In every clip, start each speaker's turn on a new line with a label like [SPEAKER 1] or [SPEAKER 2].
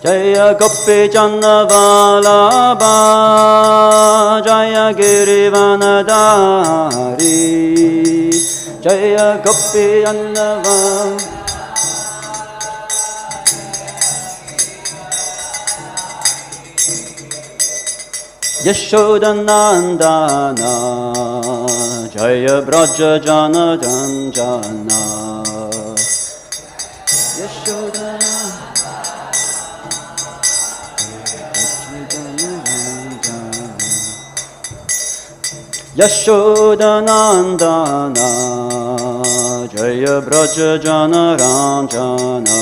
[SPEAKER 1] Jaya Gopi Jannavalabha, Jaya Girivanadari, Jaya Gopi Jannavalabha. Yashodanandana, Jaya Braja Janadanjana, Yashodanandana. Yashodanandana, Jaya Braja Janaranjana,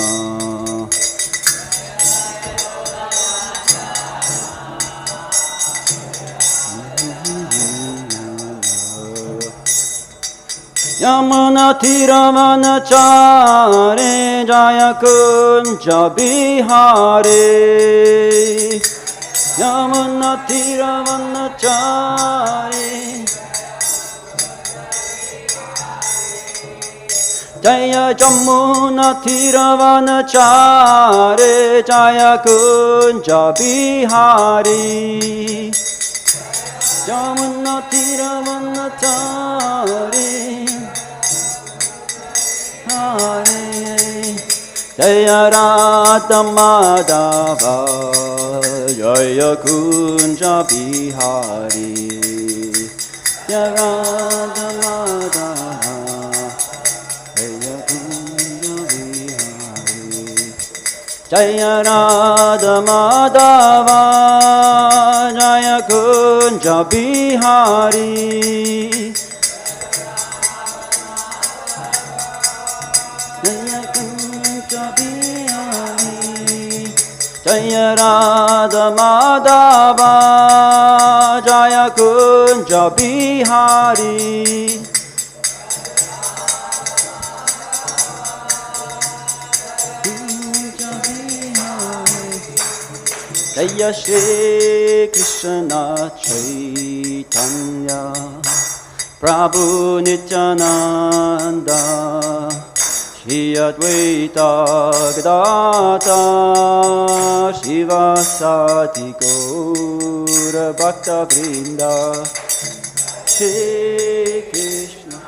[SPEAKER 1] Yamuna Tiravanachari, Jaya Kunja Bihari, Yamuna Tiravanachari, Jaya Jamuna Tiravanachari, Jaya Kunja Bihari, Jamuna Tiravanachari, Jaya Radha Madhava, Jaya Kunja Bihari, Jaya Radha Madhava, Jaya Kunja Bihari, Jaya Radha Madhava, Jaya Kunja Bihari, Jaya Radha Madhava, Jaya Kunja Bihari, Jaya Shri Krishna Chaitanya, Prabhu Nityananda, Shri Advaita Gadadhara, Shivasati Gaura Bhakta Vrinda, Shri Krishna.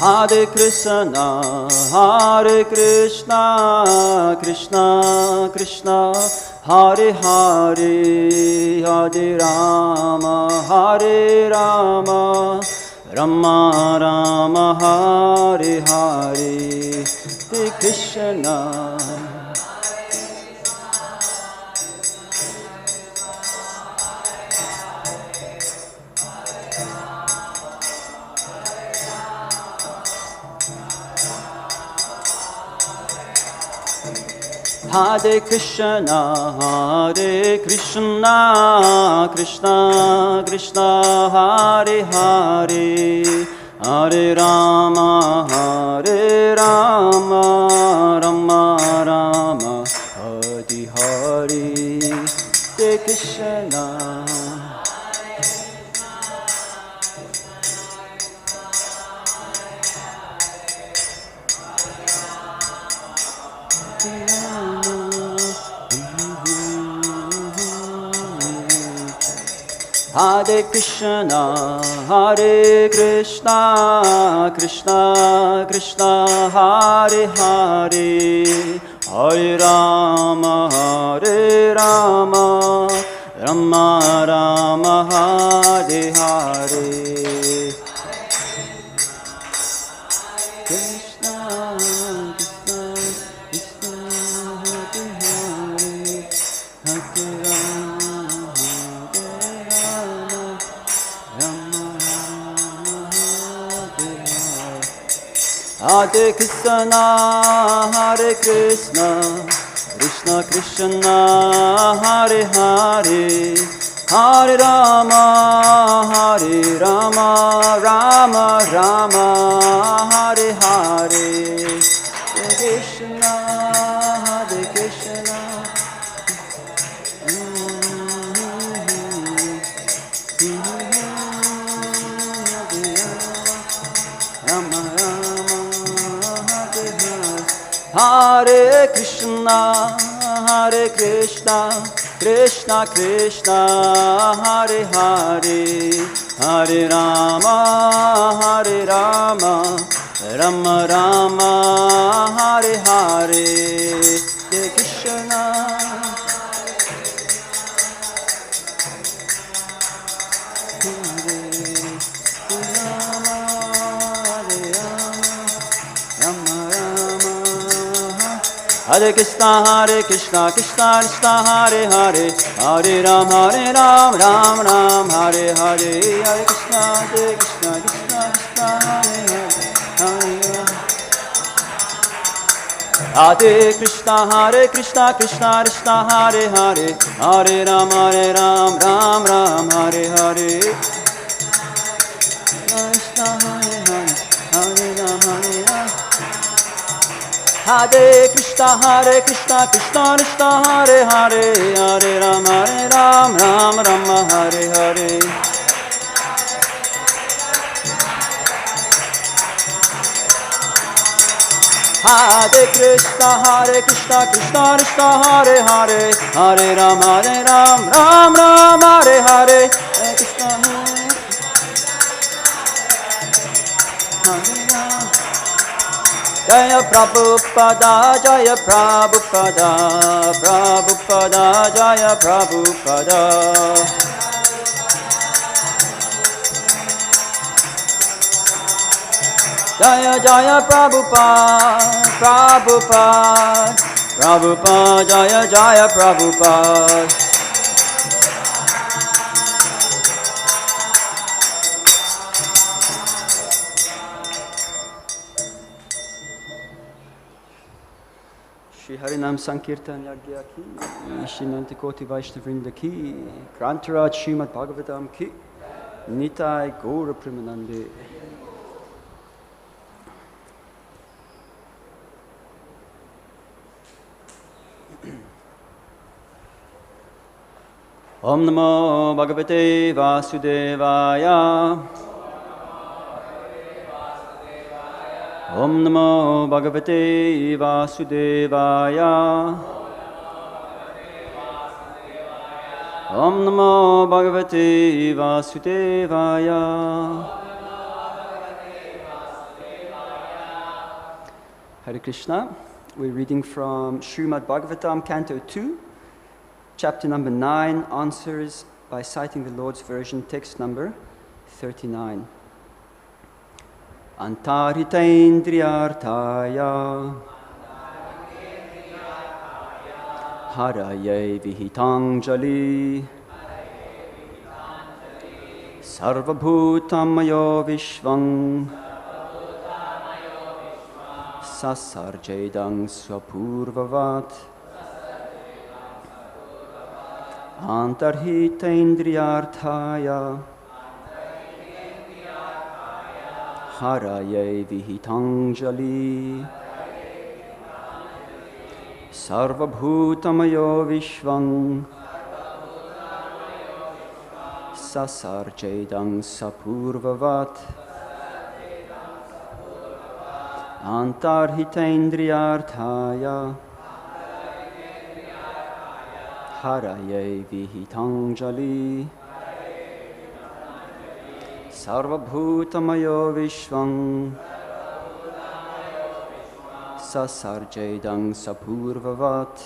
[SPEAKER 1] Hare Krishna, Hare Krishna, Krishna Krishna, Hare Hare, Hare Rama, Hare Rama, Rama Rama, Hare Hare, Hare Krishna. Hare Krishna, Hare Krishna, Krishna Krishna, Hare Hare, Hare Rama, Hare Rama, Rama Rama, Hare Hare, Hare Krishna. Hare Krishna, Hare Krishna, Krishna Krishna, Hare Hare, Hare Rama, Hare Rama, Rama Rama, Hare Hare. Krishna Krishna Krishna, Hare Hare, Hare Hare Krishna, Hare Krishna, Krishna Krishna, Hare Hare, Hare Rama, Hare Rama, Rama Rama, Hare Hare, Krishna, Hare Krishna. Hare Krishna, Hare Krishna, Krishna Krishna, Hare Hare, Hare Rama, Hare Rama, Rama Rama, Hare Hare, Hare Krishna. Hare Krishna, Krishna Krishna, Hare Hare, Hare Ram, Ram Ram, Hare Hare, Hare Krishna, Krishna Krishna, Hare Hare. Hare Krishna, Krishna Krishna, Hare Hare, Hare Ram, Ram Ram, Hare Hare. Krishna, Hare Hare, Hare Ram, Hare Ram. Hare Krishna, Krishna Krishna, Hare Hare, Hare Ram, Ram Ram, Hare Hare. Hare Krishna, Krishna Krishna, Hare Hare, Hare Ram, Ram Ram, Hare Hare. Hare Krishna, Jaya Prabhupada, Jaya Prabhupada, Prabhupada, Jaya Prabhupada. Jaya Jaya Prabhupada, Prabhupada, Prabhupada, Jaya Jaya Prabhupada. Shri Harinam Sankirtan Yagya ki, Shri Nantikoti Vaishnavrinda ki, Grantaraj Srimad Bhagavatam ki, Nitai Gaura Premanande. Om Namo Bhagavate Vasudevaya. Om Namo Bhagavate Vasudevaya. Om Namo Bhagavate Vasudevaya. Hare Krishna. We're reading from Srimad Bhagavatam, Canto 2, Chapter number 9, answers by citing the Lord's version, text number 39. Antarhitendriyārthāya haraye vihitāñjaliḥ sarva-bhūtamayo viśvaṁ sasarjedaṁ pūrva-vat antarhitendriyārthāya haraye vihitāñjaliḥ sarva-bhūtamayo viśvaṁ sasarjedaṁ pūrva-vat antarhitendriyārthāya haraye vihitāñjaliḥ sarva-bhūtamayo viśvam sasarjedaṁ pūrva-vat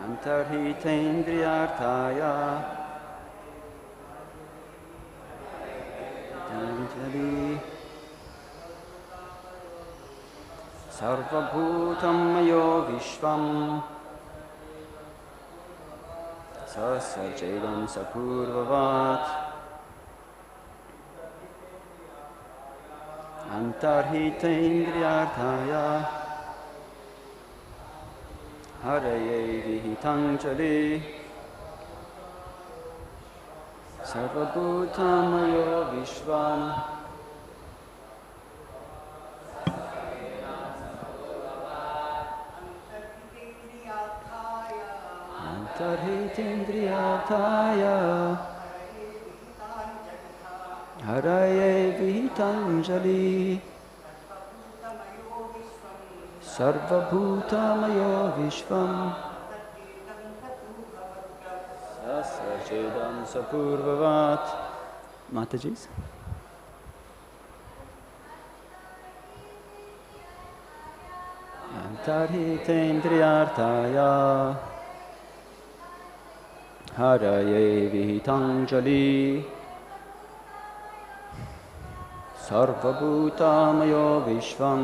[SPEAKER 1] antarhitendriyārthāya sarva-bhūtamayo viśvam sasarjedaṁ pūrva-vat antarhitendriyārthāya haraye vihitāñjaliḥ sarva-bhūtamayo viśvam, antarhitendriyārthāya, haraye vihitāñjaliḥ, sarva-bhūtamayo viśvam, sasarjedaṁ pūrva-vat. Mataji's. Antarhitendriyārthāya, haraye vihitāñjaliḥ, sarva-bhūtamayo viśvam,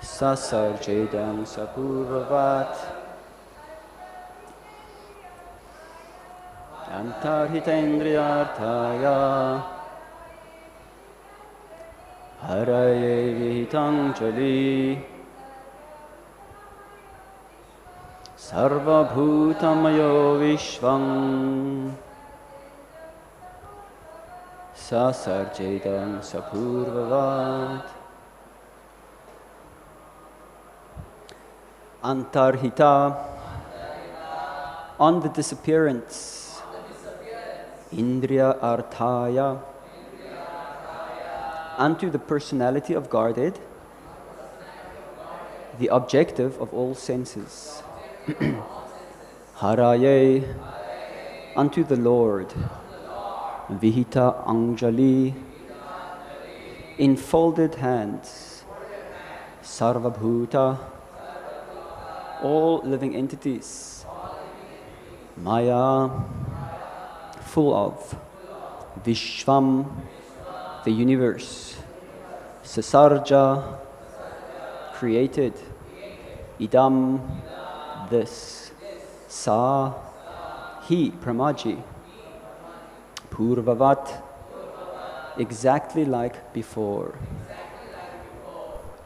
[SPEAKER 1] sasarjedaṁ pūrva-vat. Antarhitendriyārthāya, haraye vihitāñjaliḥ, sarva-bhūtamayo viśvam, sasarjedaṁ pūrva-vat. Antarhita, on the disappearance. Indriya-arthāya, unto the personality of Godhead, the objective of all senses. Haraye, unto the Lord. Vihita-añjaliḥ, in folded hands. Sarva-bhūta, all living entities. Mayaḥ, full of. Viśvam, the universe. Sasarja, created. Idam, this. Sa, he, Brahmājī. Pūrva-vat, exactly like before.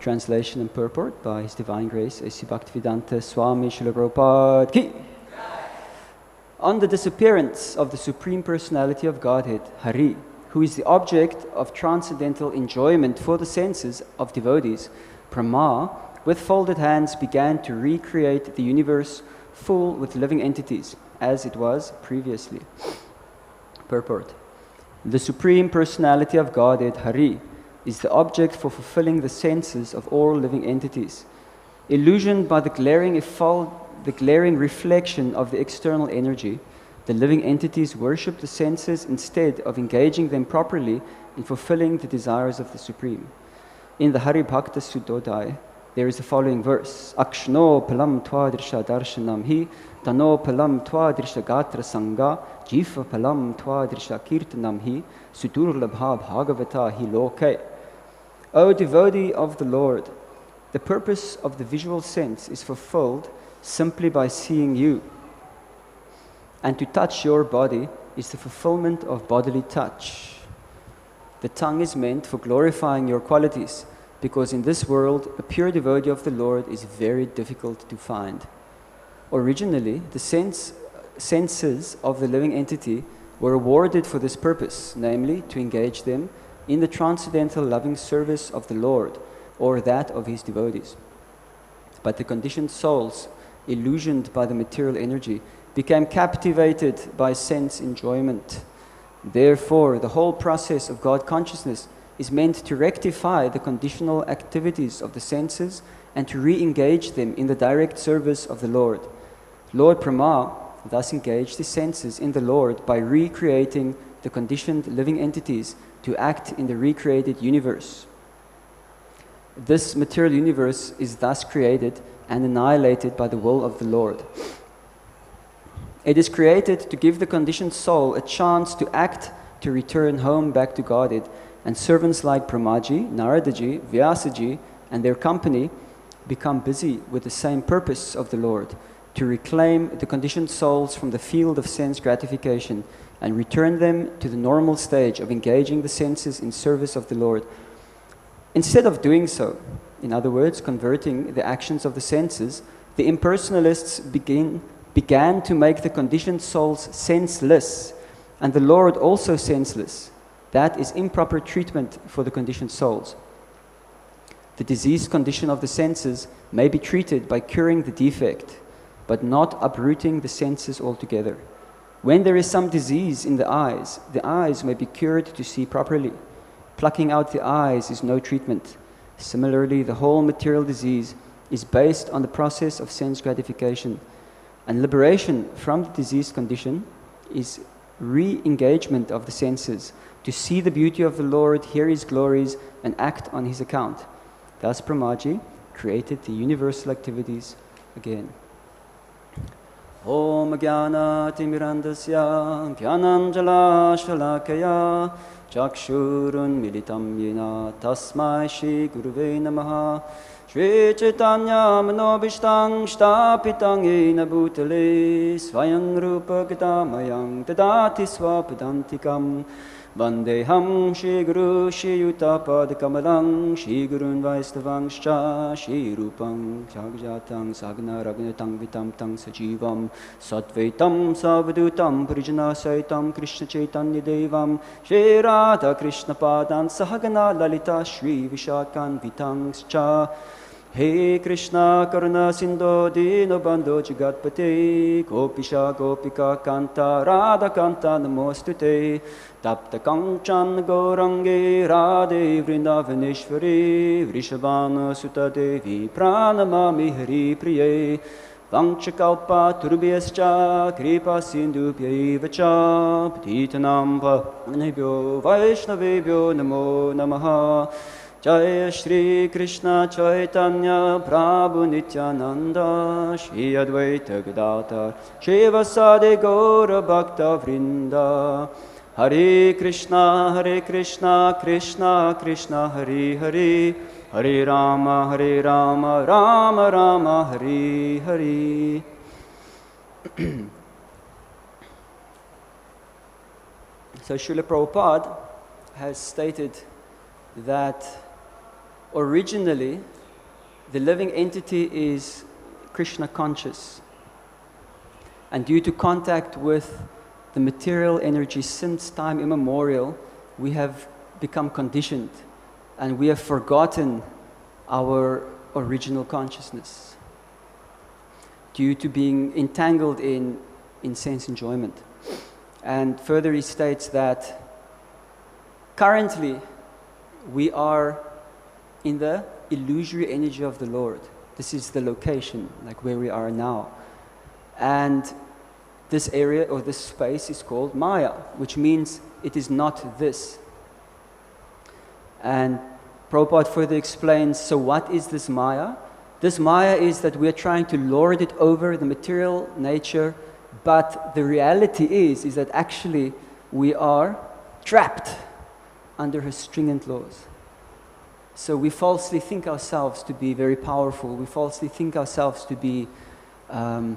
[SPEAKER 1] Translation and purport by His Divine Grace A.C. Bhaktivedanta Swami Srila Prabhupada Ki. On the disappearance of the Supreme Personality of Godhead, Hari, who is the object of transcendental enjoyment for the senses of devotees, Brahmā, with folded hands, began to recreate the universe full with living entities, as it was previously. Purport. The Supreme Personality of Godhead, Hari, is the object for fulfilling the senses of all living entities. Illusioned by the glaring reflection of the external energy, the living entities worship the senses instead of engaging them properly in fulfilling the desires of the Supreme. In the Hari Bhakta Sudodai, there is the following verse: Akshno palam twadrisha darshanam hi, tano palam twadrisha gatra sangha, jiva palam twadrisha kirtanam hi, sudurlabha bhagavata hi loke. O devotee of the Lord, the purpose of the visual sense is fulfilled simply by seeing you. And to touch your body is the fulfillment of bodily touch. The tongue is meant for glorifying your qualities, because in this world, a pure devotee of the Lord is very difficult to find. Originally, the senses of the living entity were awarded for this purpose, namely, to engage them in the transcendental loving service of the Lord, or that of His devotees. But the conditioned souls, illusioned by the material energy, became captivated by sense enjoyment. Therefore, the whole process of God consciousness is meant to rectify the conditional activities of the senses and to re-engage them in the direct service of the Lord. Lord Brahmā thus engaged the senses in the Lord by recreating the conditioned living entities to act in the recreated universe. This material universe is thus created and annihilated by the will of the Lord. It is created to give the conditioned soul a chance to act, to return home back to Godhead, and servants like Brahmājī, Naradaji, Vyasaji, and their company become busy with the same purpose of the Lord, to reclaim the conditioned souls from the field of sense gratification and return them to the normal stage of engaging the senses in service of the Lord. Instead of doing so, in other words, converting the actions of the senses, the impersonalists begin began to make the conditioned souls senseless, and the Lord also senseless. That is improper treatment for the conditioned souls. The diseased condition of the senses may be treated by curing the defect, but not uprooting the senses altogether. When there is some disease in the eyes may be cured to see properly. Plucking out the eyes is no treatment. Similarly, the whole material disease is based on the process of sense gratification, and liberation from the diseased condition is re-engagement of the senses to see the beauty of the Lord, hear His glories, and act on His account. Thus Brahmājī created the universal activities again. Om Jnana-timirandasya Jnananjala-shalakaya Chakshurun militam yena Tasmai Shri Guruve Namaha Shri Chaitanya Manobhishtang Sthapitang Yena Bhutale Svayam Rupa Gadamayang Dadati Swapadantikam Vandeham Shri Guru Shri Yuta-padakamalang Shri Gurun Vaisnavangscha Shri Rupam Jagjatang Sagna Ragnatang Vitam Tang Sajivam Satvaitam Sarva-bhūtam Parijana Saitam Krishna Chaitanya Devam Shri Radha Krishna Padan Sahagana Lalita Shri Vishakan Vitangscha Hey Krishna Karuna Sindho Dino Bandho Jagatpate Gopisha Gopika Kanta Radha Kanta Namostute Tapta Kanchan Gaurange Radhe Vrindavaneshwari Vrishabhana Sutta Devi Pranamami Hari Priye Vanchakalpa Turbhyascha Kripa Sindhubhya Vacha Patitanam Pavanebhyo Vaishnavebhyo Namo Namaha Jaya Shri Krishna Chaitanya Prabhu Nityananda Shri Advaita Gadadhar Shri Vasadi Gaura Bhakta Vrinda Hare Krishna Krishna Krishna Hare Hare Hare Rama Rama Rama Hare Hare. So Srila Prabhupada has stated that originally the living entity is Krishna conscious, and due to contact with the material energy since time immemorial, we have become conditioned and we have forgotten our original consciousness due to being entangled in sense enjoyment. And further he states that currently we are in the illusory energy of the Lord. This is the location, like where we are now. And this area or this space is called Maya, which means it is not this. And Prabhupada further explains, so what is this Maya? This Maya is that we are trying to lord it over the material nature, but the reality is that actually we are trapped under her stringent laws. So we falsely think ourselves to be very powerful. We falsely think ourselves to be the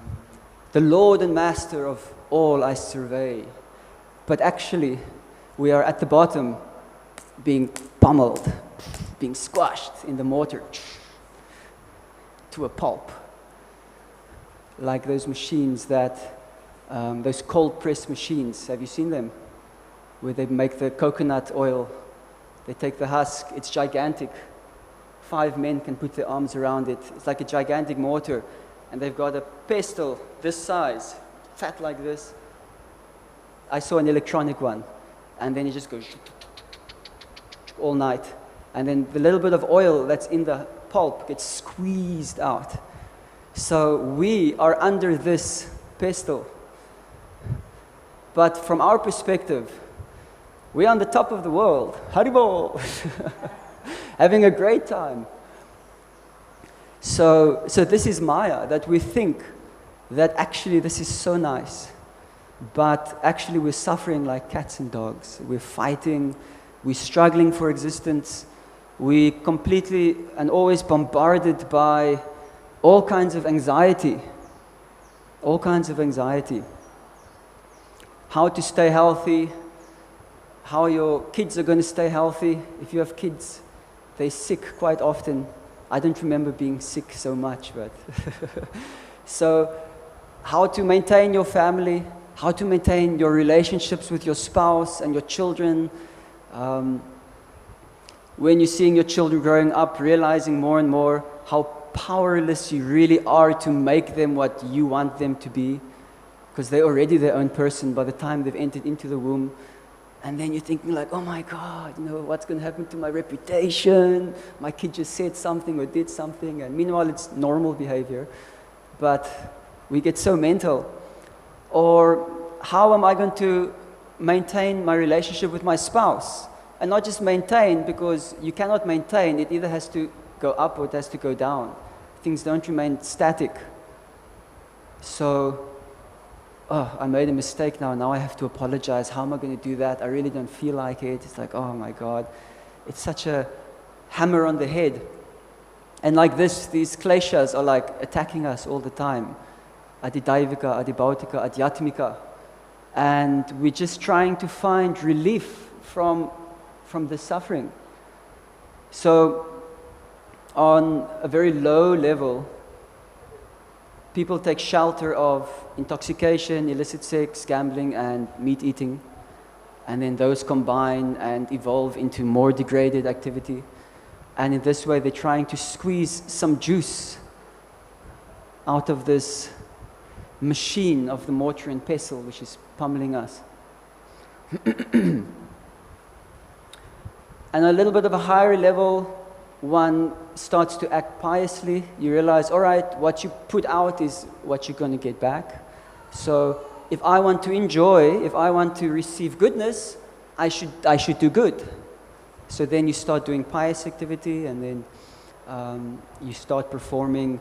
[SPEAKER 1] Lord and Master of all I survey. But actually, we are at the bottom being pummeled, being squashed in the mortar to a pulp. Like those machines that, those cold press machines, have you seen them? Where they make the coconut oil. They take the husk, it's gigantic. 5 men can put their arms around it. It's like a gigantic mortar. And they've got a pestle this size, fat like this. I saw an electronic one. And then it just goes all night. And then the little bit of oil that's in the pulp gets squeezed out. So we are under this pestle. But from our perspective, we're on the top of the world. Haribol! Having a great time. So this is Maya, that we think that actually this is so nice. But actually we're suffering like cats and dogs. We're fighting, we're struggling for existence. We're completely and always bombarded by all kinds of anxiety. All kinds of anxiety. How to stay healthy, how your kids are going to stay healthy. If you have kids, they're sick quite often. I don't remember being sick so much, but so how to maintain your family, how to maintain your relationships with your spouse and your children. When you're seeing your children growing up, realizing more and more how powerless you really are to make them what you want them to be, because they're already their own person by the time they've entered into the womb. And then you're thinking like, oh my God, what's going to happen to my reputation? My kid just said something or did something. And meanwhile, it's normal behavior. But we get so mental. Or how am I going to maintain my relationship with my spouse? And not just maintain, because you cannot maintain. It either has to go up or it has to go down. Things don't remain static. So, I made a mistake now I have to apologize. How am I going to do that? I really don't feel like it. It's like, oh my God. It's such a hammer on the head. And like this, these kleshas are like attacking us all the time. Adidaivika, adibhautika, adhyatmika. And we're just trying to find relief from the suffering. So, on a very low level, people take shelter of intoxication, illicit sex, gambling, and meat eating. And then those combine and evolve into more degraded activity. And in this way, they're trying to squeeze some juice out of this machine of the mortar and pestle, which is pummeling us. And a little bit of a higher level, one starts to act piously. You realize, all right, what you put out is what you're going to get back. So if I want to enjoy, if I want to receive goodness, I should do good. So then you start doing pious activity, and then you start performing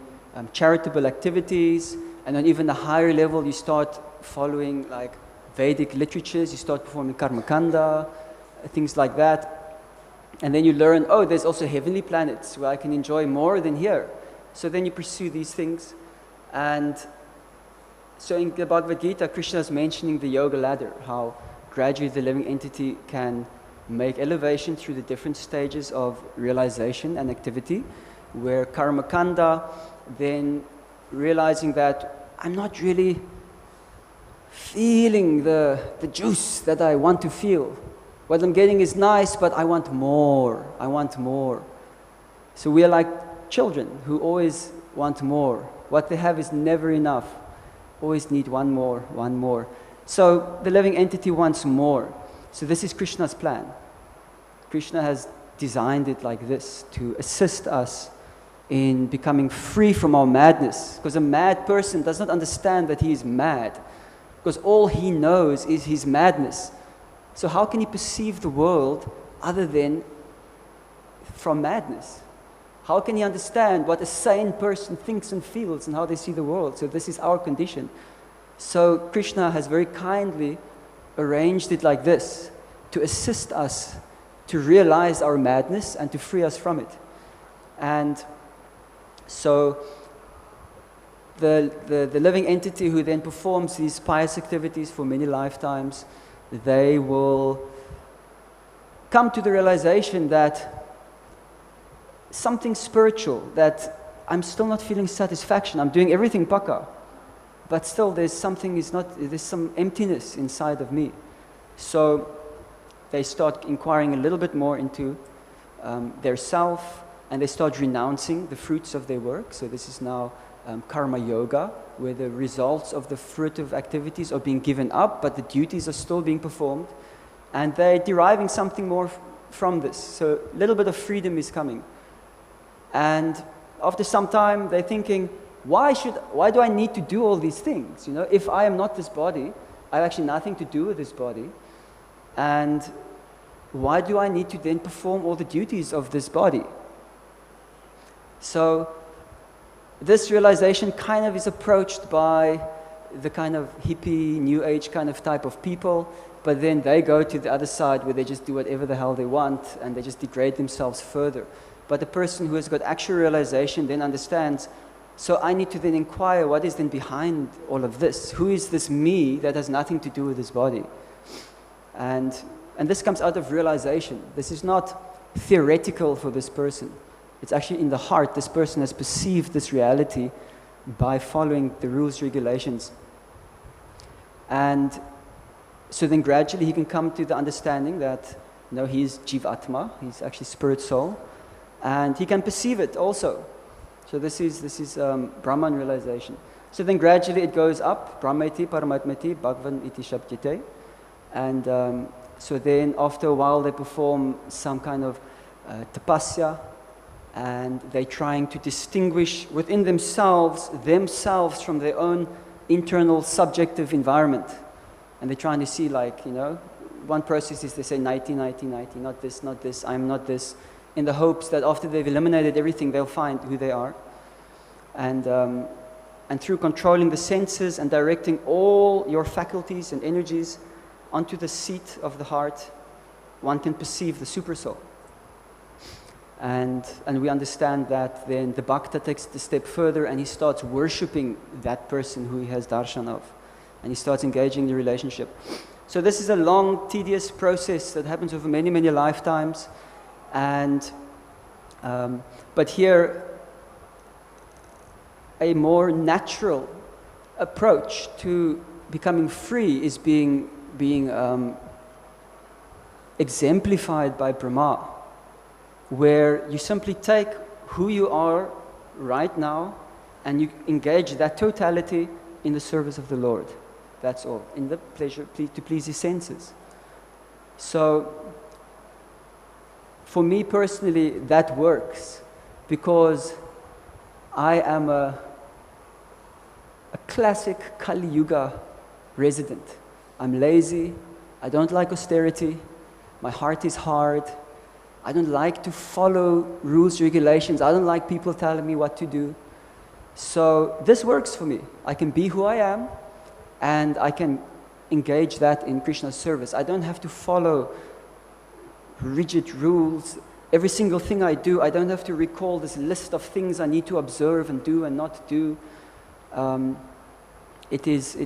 [SPEAKER 1] charitable activities. And on even a higher level, you start following like Vedic literatures. You start performing karmakanda, things like that. And then you learn, oh, there's also heavenly planets where I can enjoy more than here. So then you pursue these things. And so in the Bhagavad Gita, Krishna is mentioning the yoga ladder, how gradually the living entity can make elevation through the different stages of realization and activity, where karmakanda, then realizing that I'm not really feeling the juice that I want to feel. What I'm getting is nice, but I want more. I want more. So we are like children who always want more. What they have is never enough. Always need one more, one more. So the living entity wants more. So this is Krishna's plan. Krishna has designed it like this to assist us in becoming free from our madness. Because a mad person does not understand that he is mad. Because all he knows is his madness. So how can he perceive the world other than from madness? How can he understand what a sane person thinks and feels and how they see the world? So this is our condition. So Krishna has very kindly arranged it like this to assist us to realize our madness and to free us from it. And so the living entity who then performs these pious activities for many lifetimes, they will come to the realization that something spiritual, that I'm still not feeling satisfaction. I'm doing everything paka, but still there's some emptiness inside of me. So they start inquiring a little bit more into their self, and they start renouncing the fruits of their work. So this is now karma yoga, where the results of the fruitive activities are being given up, but the duties are still being performed, and they're deriving something more from this. So a little bit of freedom is coming. And after some time, they're thinking, why do I need to do all these things? If I am not this body, I have actually nothing to do with this body. And why do I need to then perform all the duties of this body? So this realization kind of is approached by the kind of hippie, new age kind of type of people, but then they go to the other side where they just do whatever the hell they want and they just degrade themselves further. But the person who has got actual realization then understands, so I need to then inquire what is then behind all of this. Who is this me that has nothing to do with this body? And this comes out of realization. This is not theoretical for this person. It's actually in the heart. This person has perceived this reality by following the rules, regulations. And so then gradually he can come to the understanding that, he's jivatma, he's actually spirit soul, and he can perceive it also. So this is Brahman realization. So then gradually it goes up, Brahmeti, Paramatmeti, Bhagavan iti shabdite. And so then after a while they perform some kind of tapasya, and they're trying to distinguish within themselves from their own internal subjective environment. And they're trying to see, one process is they say, naiti, naiti, naiti, not this, I'm not this, in the hopes that after they've eliminated everything, they'll find who they are. And through controlling the senses and directing all your faculties and energies onto the seat of the heart, one can perceive the supersoul. And we understand that then the bhakta takes it a step further and he starts worshipping that person who he has darshan of. And he starts engaging in the relationship. So this is a long, tedious process that happens over many, many lifetimes. And but here, a more natural approach to becoming free is being exemplified by Brahmā, where you simply take who you are right now and you engage that totality in the service of the Lord. That's all, in the pleasure to please his senses. So for me personally, that works because I am a classic Kali Yuga resident. I'm lazy, I don't like austerity, my heart is hard, I don't like to follow rules, regulations, I don't like people telling me what to do. So this works for me. I can be who I am and I can engage that in Krishna's service. I don't have to follow rigid rules. Every single thing I do, I don't have to recall this list of things I need to observe and do and not do. It's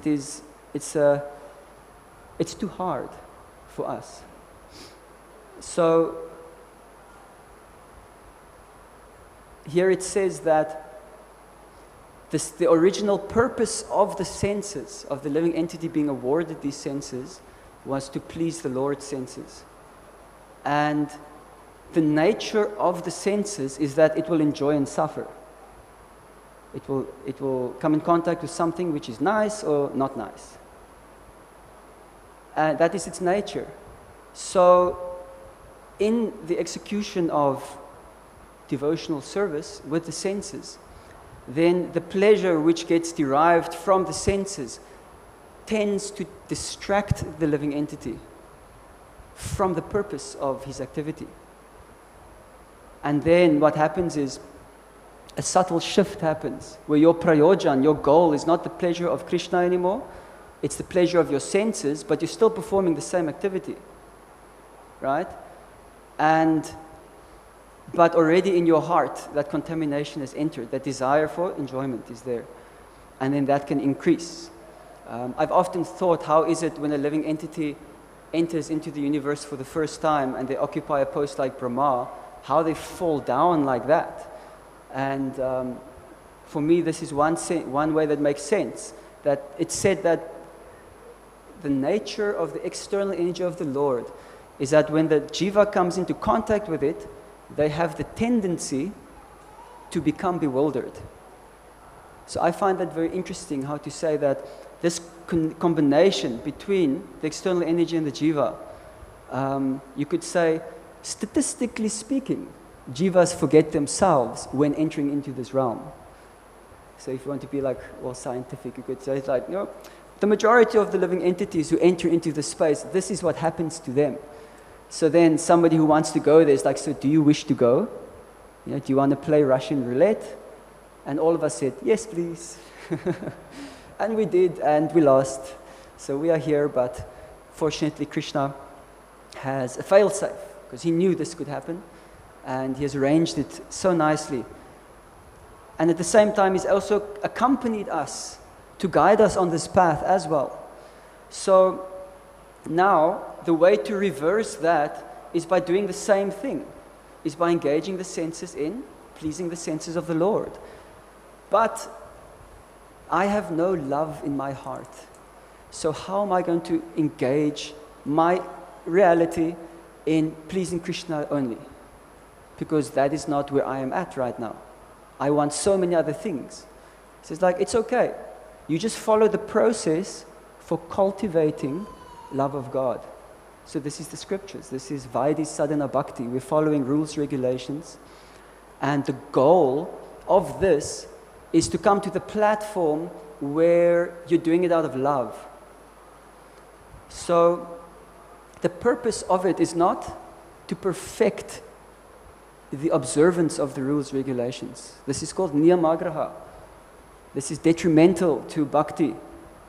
[SPEAKER 1] too hard for us. So here it says that the original purpose of the senses, of the living entity being awarded these senses, was to please the Lord's senses. And the nature of the senses is that it will enjoy and suffer. It will come in contact with something which is nice or not nice. And that is its nature. So in the execution of devotional service with the senses, then the pleasure which gets derived from the senses tends to distract the living entity from the purpose of his activity. And then what happens is a subtle shift happens where your prayojan, your goal, is not the pleasure of Krishna anymore, it's the pleasure of your senses, but you're still performing the same activity, right? But already in your heart, that contamination has entered, that desire for enjoyment is there. And then that can increase. I've often thought, how is it when a living entity enters into the universe for the first time and they occupy a post like Brahmā, how they fall down like that. And for me, this is one way that makes sense. That it's said that the nature of the external energy of the Lord is that when the jiva comes into contact with it, they have the tendency to become bewildered. So I find that very interesting, how to say that this combination between the external energy and the jiva, you could say, statistically speaking, jivas forget themselves when entering into this realm. So if you want to be scientific, you could say it's like, the majority of the living entities who enter into this space, this is what happens to them. So then somebody who wants to go there is like, so do you wish to go? Do you want to play Russian roulette? And all of us said, yes, please. And we did, and we lost. So we are here, but fortunately Krishna has a fail-safe, because he knew this could happen, and he has arranged it so nicely. And at the same time, he's also accompanied us to guide us on this path as well. So now, the way to reverse that is by doing the same thing, is by engaging the senses in pleasing the senses of the Lord. But I have no love in my heart. So how am I going to engage my reality in pleasing Krishna only? Because that is not where I am at right now. I want so many other things. So it's like, it's okay. You just follow the process for cultivating love of God. So this is the scriptures. This is Vaidhi Sadhana Bhakti. We're following rules, regulations. And the goal of this is to come to the platform where you're doing it out of love. So the purpose of it is not to perfect the observance of the rules, regulations. This is called niyamagraha. This is detrimental to bhakti.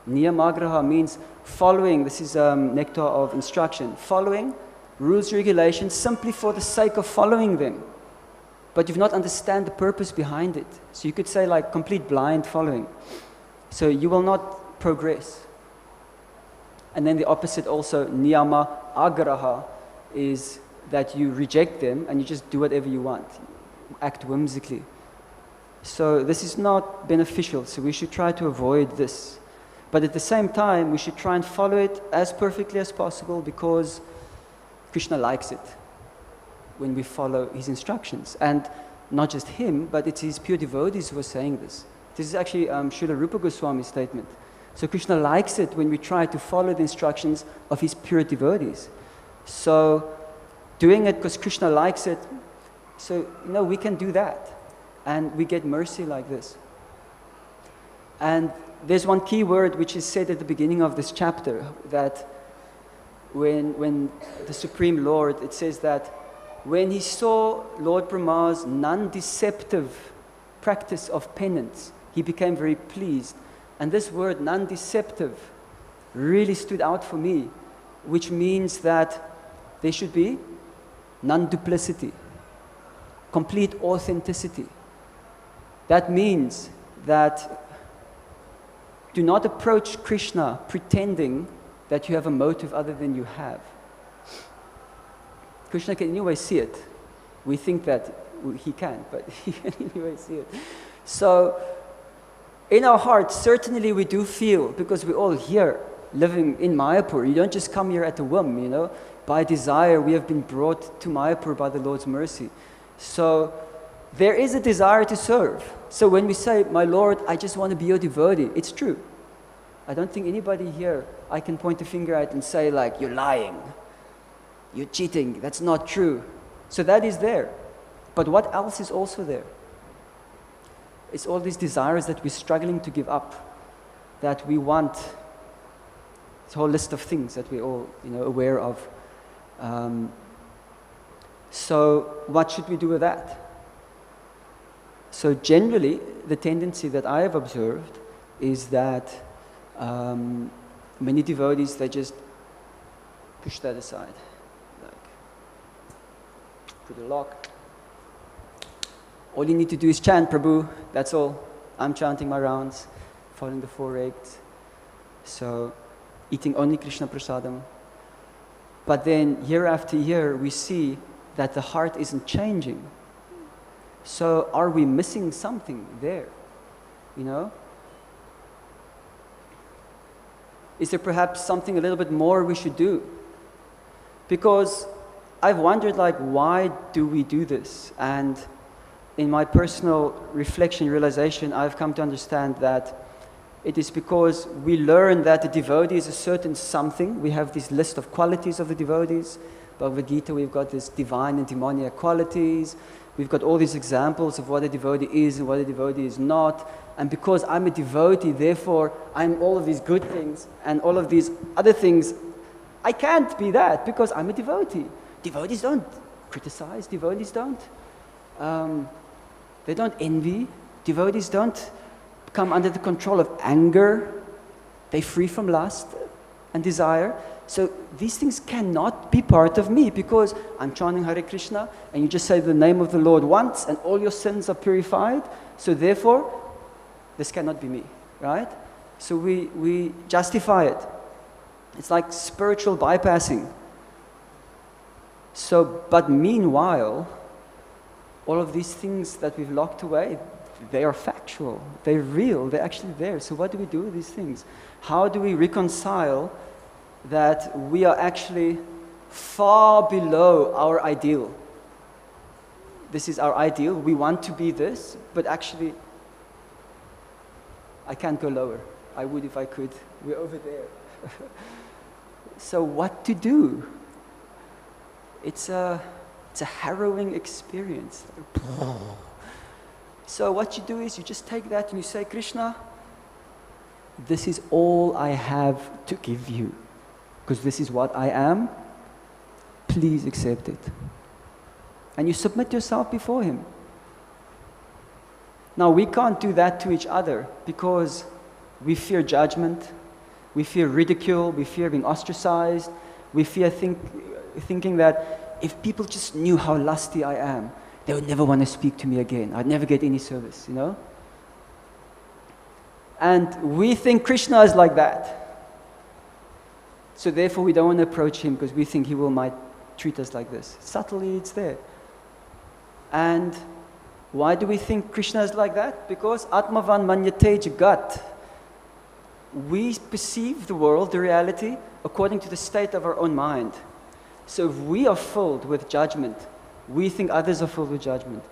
[SPEAKER 1] Niyamagraha means following, this is nectar of instruction, following rules, regulations simply for the sake of following them. But you've not understand the purpose behind it. So you could say like complete blind following. So you will not progress. And then the opposite also, niyama agraha, is that you reject them and you just do whatever you want, act whimsically. So this is not beneficial, so we should try to avoid this. But at the same time, we should try and follow it as perfectly as possible because Krishna likes it when we follow his instructions. And not just him, but it's his pure devotees who are saying this. This is actually Srila Rupa Goswami's statement. So Krishna likes it when we try to follow the instructions of his pure devotees. So doing it because Krishna likes it, so we can do that. And we get mercy like this. And there's one key word which is said at the beginning of this chapter, that when the Supreme Lord, it says that when he saw Lord Brahma's non-deceptive practice of penance, he became very pleased. And this word, non-deceptive, really stood out for me, which means that there should be non-duplicity, complete authenticity. That means that do not approach Krishna pretending that you have a motive other than you have. Krishna can anyway see it. We think that he can, but he can anyway see it. So, in our hearts, certainly we do feel, because we're all here, living in Mayapur. You don't just come here at a whim, By desire, we have been brought to Mayapur by the Lord's mercy. So, there is a desire to serve. So when we say, my Lord, I just want to be your devotee, it's true. I don't think anybody here I can point a finger at and say like, you're lying, you're cheating, that's not true. So that is there. But what else is also there? It's all these desires that we're struggling to give up, that we want. It's a whole list of things that we're all aware of. So what should we do with that? So generally, the tendency that I have observed is that many devotees, they just push that aside. Like, put a lock. All you need to do is chant, Prabhu, that's all. I'm chanting my rounds, following the 4 regs. So, eating only Krishna prasadam. But then, year after year, we see that the heart isn't changing. So are we missing something there? Is there perhaps something a little bit more we should do? Because I've wondered, why do we do this? And in my personal reflection, realization, I've come to understand that it is because we learn that the devotee is a certain something. We have this list of qualities of the devotees. Bhagavad Gita, we've got this divine and demoniac qualities. We've got all these examples of what a devotee is and what a devotee is not. And because I'm a devotee, therefore, I'm all of these good things and all of these other things. I can't be that because I'm a devotee. Devotees don't criticize. Devotees don't. They don't envy. Devotees don't come under the control of anger. They're free from lust and desire. So these things cannot be part of me because I'm chanting Hare Krishna and you just say the name of the Lord once and all your sins are purified. So therefore, this cannot be me, right? So we justify it. It's like spiritual bypassing. So, but meanwhile, all of these things that we've locked away, they are factual, they're real, they're actually there. So what do we do with these things? How do we reconcile that we are actually far below our ideal? This is our ideal, we want to be this, but actually, I can't go lower. I would if I could. We're over there. So what to do? It's a harrowing experience. So what you do is you just take that and you say, Krishna, this is all I have to give you, because this is what I am. Please accept it. And you submit yourself before Him. Now, we can't do that to each other because we fear judgment, we fear ridicule, we fear being ostracized, we fear thinking that if people just knew how lusty I am, they would never want to speak to me again. I'd never get any service, you know? And we think Krishna is like that. So therefore we don't want to approach Him because we think He might treat us like this. Subtly it's there. And why do we think Krishna is like that? Because Atmavan Manyate Jagat. We perceive the world, the reality, according to the state of our own mind. So if we are filled with judgment, we think others are filled with judgment.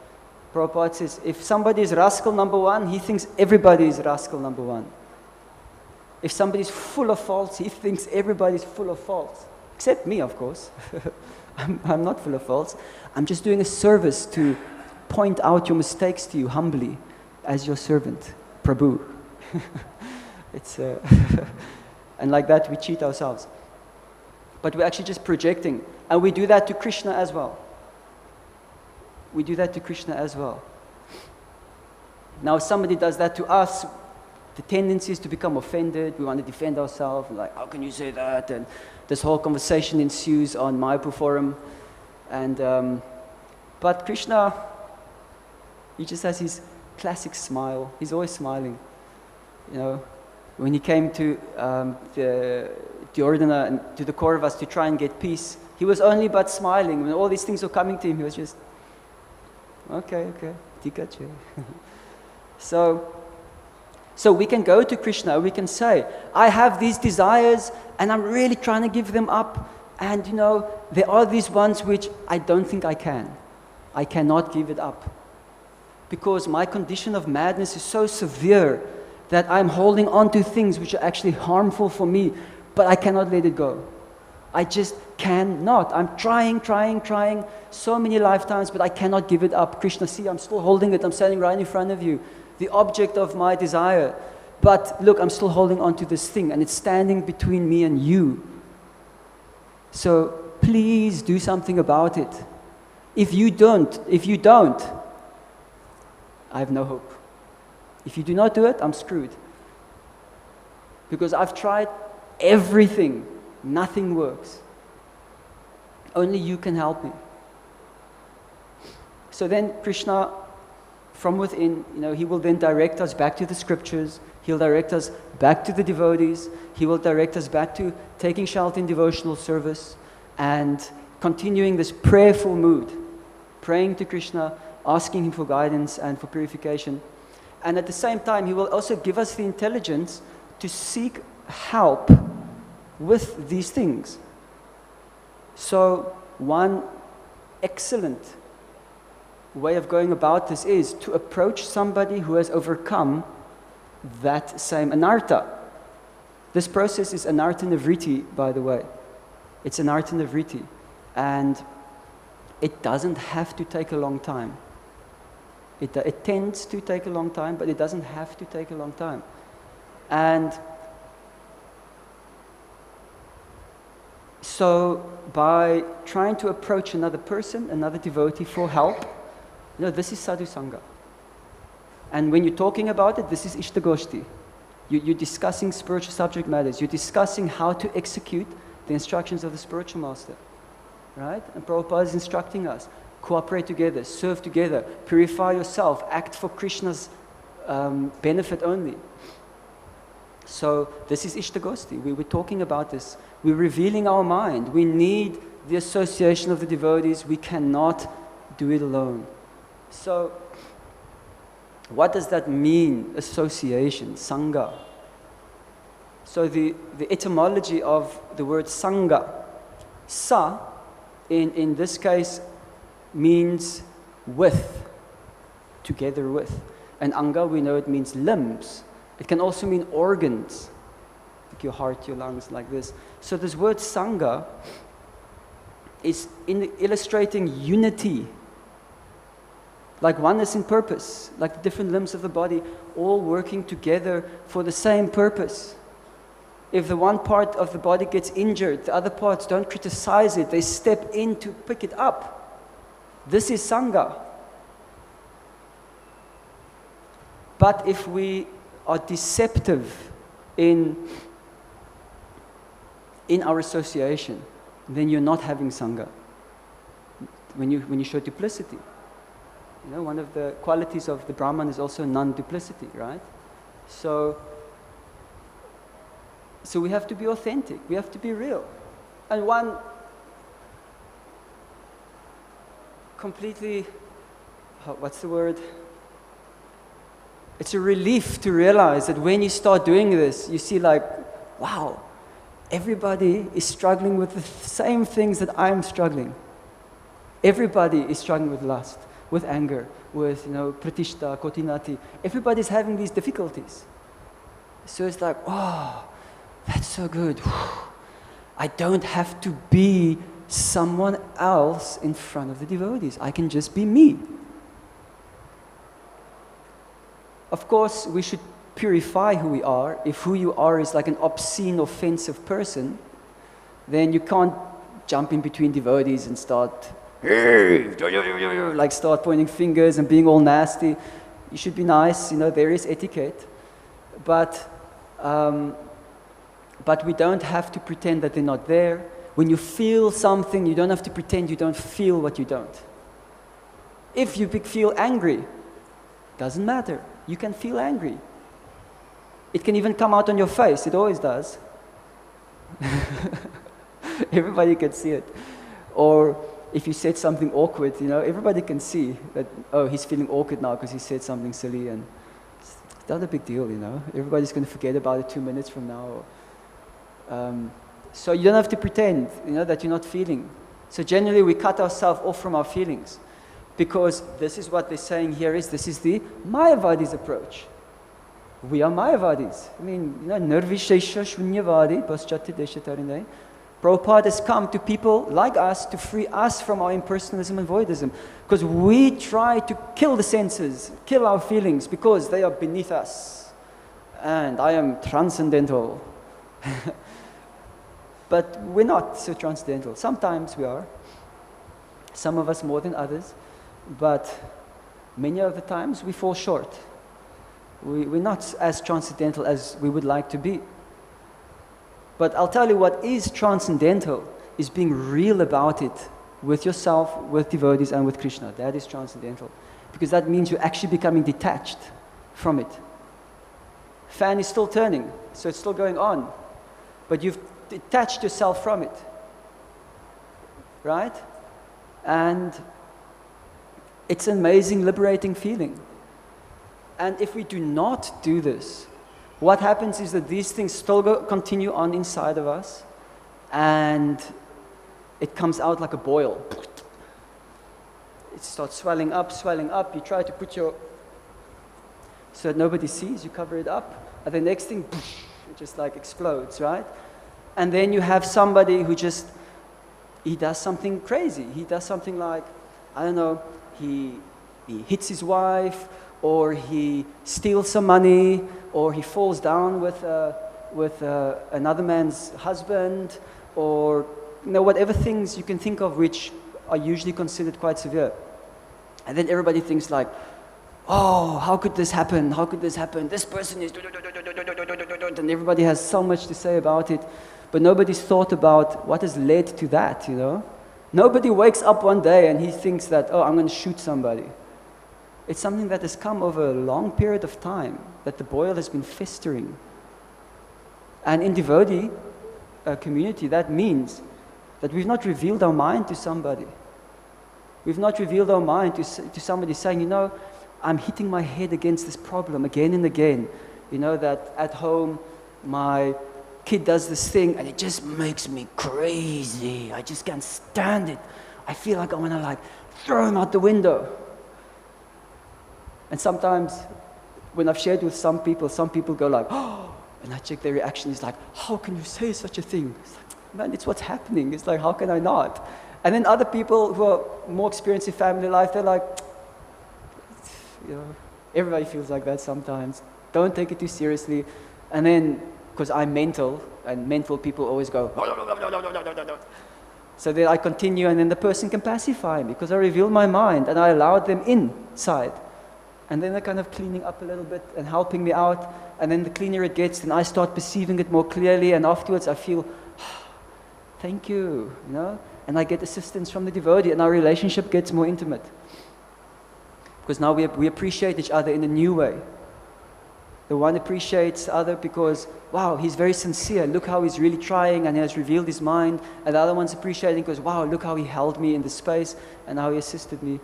[SPEAKER 1] Prabhupada says, if somebody is rascal number one, he thinks everybody is rascal number one. If somebody is full of faults, he thinks everybody is full of faults. Except me, of course. I'm not full of faults. I'm just doing a service to point out your mistakes to you humbly as your servant, Prabhu. And like that we cheat ourselves. But we're actually just projecting. And we do that to Krishna as well. We do that to Krishna as well. Now if somebody does that to us, the tendency is to become offended. We want to defend ourselves. Like, how can you say that? And this whole conversation ensues on Mayapur forum. And but Krishna, he just has his classic smile. He's always smiling. You know, when he came to the Ordina and to the Kauravas to try and get peace, he was only but smiling. When all these things were coming to him, he was just, okay, tikache. So we can go to Krishna, we can say, I have these desires and I'm really trying to give them up. And you know, there are these ones which I don't think I can. I cannot give it up. Because my condition of madness is so severe that I'm holding on to things which are actually harmful for me, but I cannot let it go. I just cannot. I'm trying so many lifetimes, but I cannot give it up. Krishna, see, I'm still holding it. I'm standing right in front of you, the object of my desire. But look, I'm still holding on to this thing, and it's standing between me and you. So please do something about it. If you don't, I have no hope. If you do not do it, I'm screwed. Because I've tried everything. Nothing works. Only you can help me. So then Krishna, from within, you know, he will then direct us back to the scriptures. He'll direct us back to the devotees. He will direct us back to taking shelter in devotional service and continuing this prayerful mood, praying to Krishna, asking him for guidance and for purification. And at the same time, he will also give us the intelligence to seek help with these things. So one excellent way of going about this is to approach somebody who has overcome that same anartha. This process is anartha nivritti, by the way. It's anartha nivritti. And it doesn't have to take a long time. It tends to take a long time, but it doesn't have to take a long time. And so by trying to approach another person, another devotee for help, you know, this is sadhu sangha. And when you're talking about it, this is ishtagoshti. You're discussing spiritual subject matters. You're discussing how to execute the instructions of the spiritual master. Right? And Prabhupada is instructing us. Cooperate together, serve together, purify yourself, act for Krishna's benefit only. So this is ishtagosti. We were talking about this. We're revealing our mind. We need the association of the devotees. We cannot do it alone. So What does that mean, association, sangha? So the etymology of the word sangha, sa, in this case, means with, together with. And anga, we know it means limbs. It can also mean organs, like your heart, your lungs, like this. So this word sangha is illustrating unity, like oneness in purpose, like the different limbs of the body all working together for the same purpose. If the one part of the body gets injured, the other parts don't criticize it, they step in to pick it up. This is sangha. But if we are deceptive in our association, then you're not having sangha. When you show duplicity. You know, one of the qualities of the Brahman is also non-duplicity, right? So we have to be authentic, we have to be real. And one completely, what's the word? It's a relief to realize that when you start doing this, you see like, wow, everybody is struggling with the same things that I'm struggling. Everybody is struggling with lust, with anger, with, pratishta, kotinati. Everybody's having these difficulties. So it's like, oh, that's so good. I don't have to be someone else in front of the devotees. I can just be me. Of course, we should purify who we are. If who you are is like an obscene, offensive person, then you can't jump in between devotees and start pointing fingers and being all nasty. You should be nice, there is etiquette. But we don't have to pretend that they're not there. When you feel something, you don't have to pretend you don't feel what you don't. If you feel angry, doesn't matter. You can feel angry. It can even come out on your face. It always does. Everybody can see it. Or if you said something awkward, everybody can see that, oh, he's feeling awkward now because he said something silly, and it's not a big deal, Everybody's going to forget about it 2 minutes from now. So you don't have to pretend, that you're not feeling. So generally we cut ourselves off from our feelings, because this is what they're saying here this is the Mayavadi's approach. We are Mayavadis. Nirvishesha shunyavadi paschati deshatarine. Prabhupada has come to people like us to free us from our impersonalism and voidism, because we try to kill the senses, kill our feelings, because they are beneath us. And I am transcendental. But we're not so transcendental. Sometimes we are. Some of us more than others. But many of the times we fall short. We're not as transcendental as we would like to be. But I'll tell you what is transcendental is being real about it with yourself, with devotees, and with Krishna. That is transcendental. Because that means you're actually becoming detached from it. Fan is still turning, so it's still going on. But you've detached yourself from it. Right? And it's an amazing, liberating feeling. And if we do not do this, what happens is that these things still continue on inside of us, and it comes out like a boil. It starts swelling up. You try to put so that nobody sees, you cover it up, and the next thing, it just like explodes, right? And then you have somebody who he does something crazy. He does something like, I don't know, he hits his wife, or he steals some money, or he falls down with another man's husband, or whatever things you can think of which are usually considered quite severe. And then everybody thinks like, oh, how could this happen? How could this happen? This person is... And everybody has so much to say about it, but nobody's thought about what has led to that, Nobody wakes up one day and he thinks that, oh, I'm going to shoot somebody. It's something that has come over a long period of time, that the boil has been festering. And in devotee community, that means that we've not revealed our mind to somebody. We've not revealed our mind to somebody saying, I'm hitting my head against this problem again and again. You know, that at home, my kid does this thing and it just makes me crazy. I just can't stand it. I feel like I want to like throw him out the window. And sometimes when I've shared with some people go like, oh, and I check their reaction is like, how can you say such a thing? It's like, man, it's what's happening. It's like, how can I not? And then other people who are more experienced in family life, they're like, you know, everybody feels like that sometimes. Don't take it too seriously. And then, because I'm mental, and mental people always go, so then I continue, and then the person can pacify me, because I reveal my mind, and I allowed them inside. And then they're kind of cleaning up a little bit, and helping me out, and then the cleaner it gets, then I start perceiving it more clearly, and afterwards I feel, thank you, you know? And I get assistance from the devotee, and our relationship gets more intimate. Because now we appreciate each other in a new way. The one appreciates the other because, wow, he's very sincere. Look how he's really trying and he has revealed his mind. And the other one's appreciating because, wow, look how he held me in this space and how he assisted me.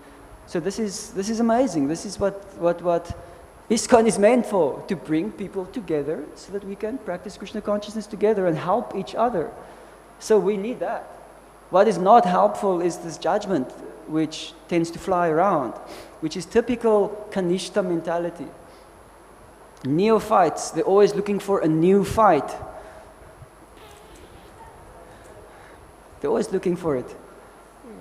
[SPEAKER 1] So this is amazing. This is what ISKCON is meant for, to bring people together so that we can practice Krishna consciousness together and help each other. So we need that. What is not helpful is this judgment, which tends to fly around, which is typical Kanishta mentality. Neophytes, they're always looking for a new fight. They're always looking for it.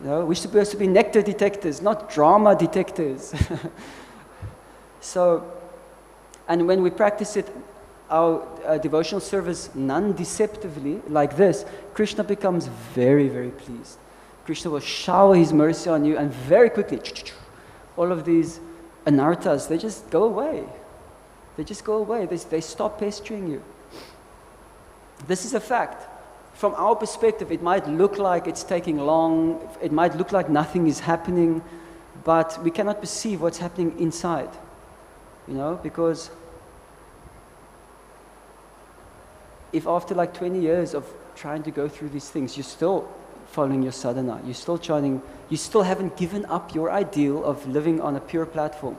[SPEAKER 1] You know, we're supposed to be nectar detectors, not drama detectors. So, and when we practice it, our devotional service non-deceptively, like this, Krishna becomes very, very pleased. Krishna will shower his mercy on you, and very quickly, all of these anarthas, they just go away. They just go away. They stop pestering you. This is a fact. From our perspective, it might look like it's taking long. It might look like nothing is happening, but we cannot perceive what's happening inside. You know, because if after like 20 years of trying to go through these things, you're still following your sadhana, you still haven't given up your ideal of living on a pure platform,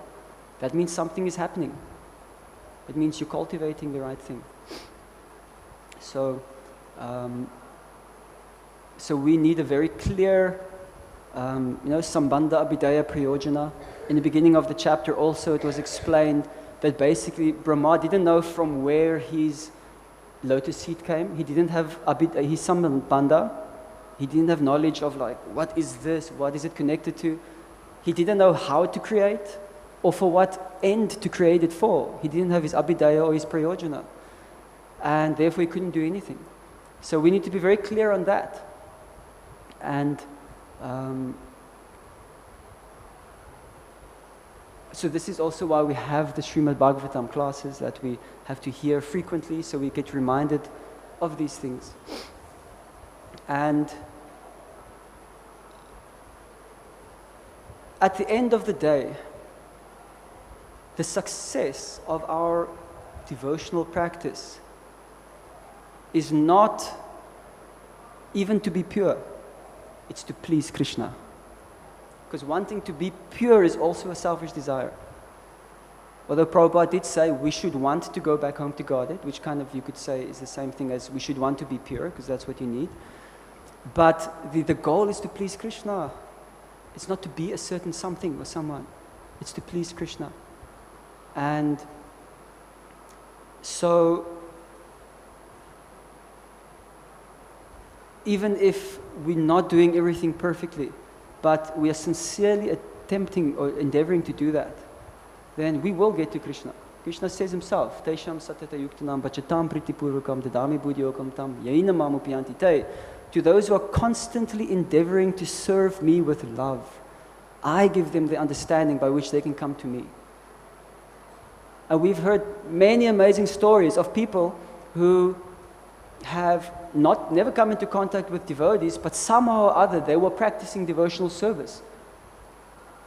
[SPEAKER 1] that means something is happening. It means you're cultivating the right thing. So, so we need a very clear, sambandha abhidaya prayojana. In the beginning of the chapter also it was explained that basically Brahmā didn't know from where his lotus seed came. He didn't have his sambandha. He didn't have knowledge of like, what is this? What is it connected to? He didn't know how to create or for what end to create it for. He didn't have his abhidaya or his prayojana. And therefore he couldn't do anything. So we need to be very clear on that. And so this is also why we have the Srimad Bhagavatam classes that we have to hear frequently, so we get reminded of these things. And at the end of the day, the success of our devotional practice is not even to be pure, it's to please Krishna. Because wanting to be pure is also a selfish desire. Although Prabhupada did say we should want to go back home to Godhead, which kind of you could say is the same thing as we should want to be pure, because that's what you need. But the goal is to please Krishna. It's not to be a certain something or someone. It's to please Krishna. And so, even if we're not doing everything perfectly, but we are sincerely attempting or endeavoring to do that, then we will get to Krishna. Krishna says himself, Tesham satata yuktanam bachatam pritipurvakam dadami buddhyokam tam yaina mamupiyanti te. To those who are constantly endeavoring to serve me with love, I give them the understanding by which they can come to me. And we've heard many amazing stories of people who have never come into contact with devotees, but somehow or other they were practicing devotional service.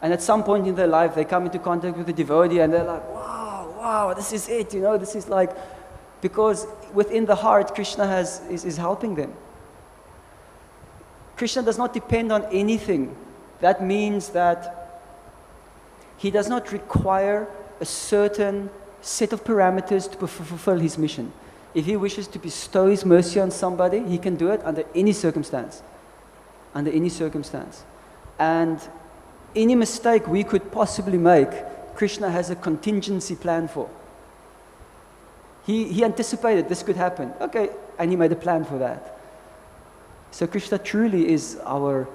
[SPEAKER 1] And at some point in their life, they come into contact with a devotee and they're like, wow, this is it, this is like, because within the heart, Krishna is helping them. Krishna does not depend on anything. That means that He does not require a certain set of parameters to fulfill his mission. If he wishes to bestow his mercy on somebody, he can do it under any circumstance. Under any circumstance. And any mistake we could possibly make, Krishna has a contingency plan for. He anticipated this could happen. Okay, and he made a plan for that. So Krishna truly is our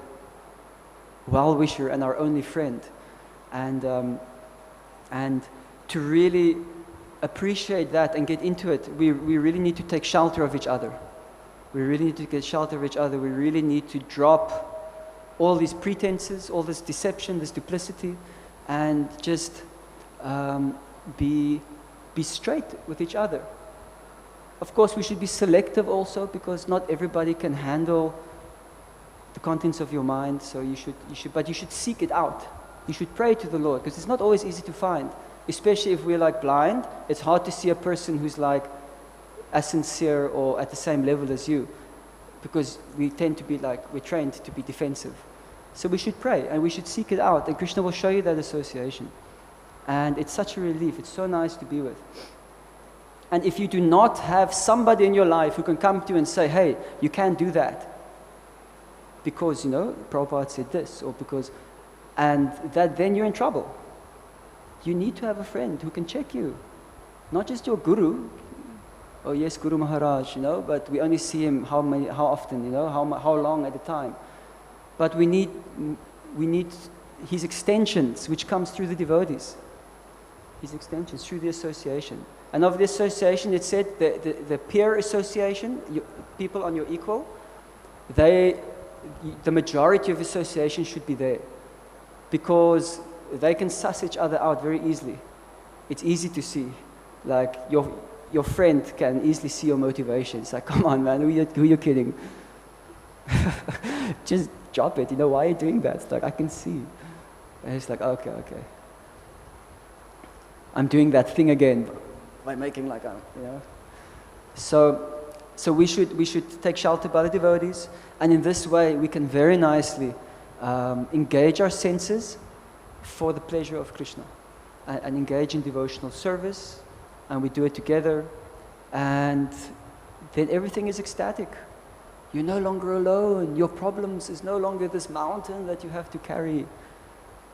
[SPEAKER 1] well-wisher and our only friend. And to really appreciate that and get into it, we really need to take shelter of each other. We really need to get shelter of each other. We really need to drop all these pretenses, all this deception, this duplicity, and just be straight with each other. Of course, we should be selective also, because not everybody can handle the contents of your mind. So but you should seek it out. You should pray to the Lord, because it's not always easy to find. Especially if we're like blind, it's hard to see a person who's like as sincere or at the same level as you, because we tend to be like, we're trained to be defensive. So we should pray and we should seek it out, and Krishna will show you that association. And it's such a relief. It's so nice to be with. And if you do not have somebody in your life who can come to you and say, hey, you can't do that, because, Prabhupada said this, or because, and that then you're in trouble. You need to have a friend who can check you. Not just your guru. Oh yes, Guru Maharaj, but we only see him how often, how long at a time. But we need his extensions, which comes through the devotees. His extensions, through the association. And of the association, it said the peer association, people on your equal, the majority of association should be there. Because they can suss each other out very easily. It's easy to see. Like your friend can easily see your motivation. It's like, come on, man, who are you kidding? Just drop it. Why are you doing that? It's like, I can see. And it's like, okay. I'm doing that thing again by making like So we should take shelter by the devotees, and in this way we can very nicely engage our senses for the pleasure of Krishna, and engage in devotional service, and we do it together, and then everything is ecstatic. You're no longer alone. Your problems is no longer this mountain that you have to carry,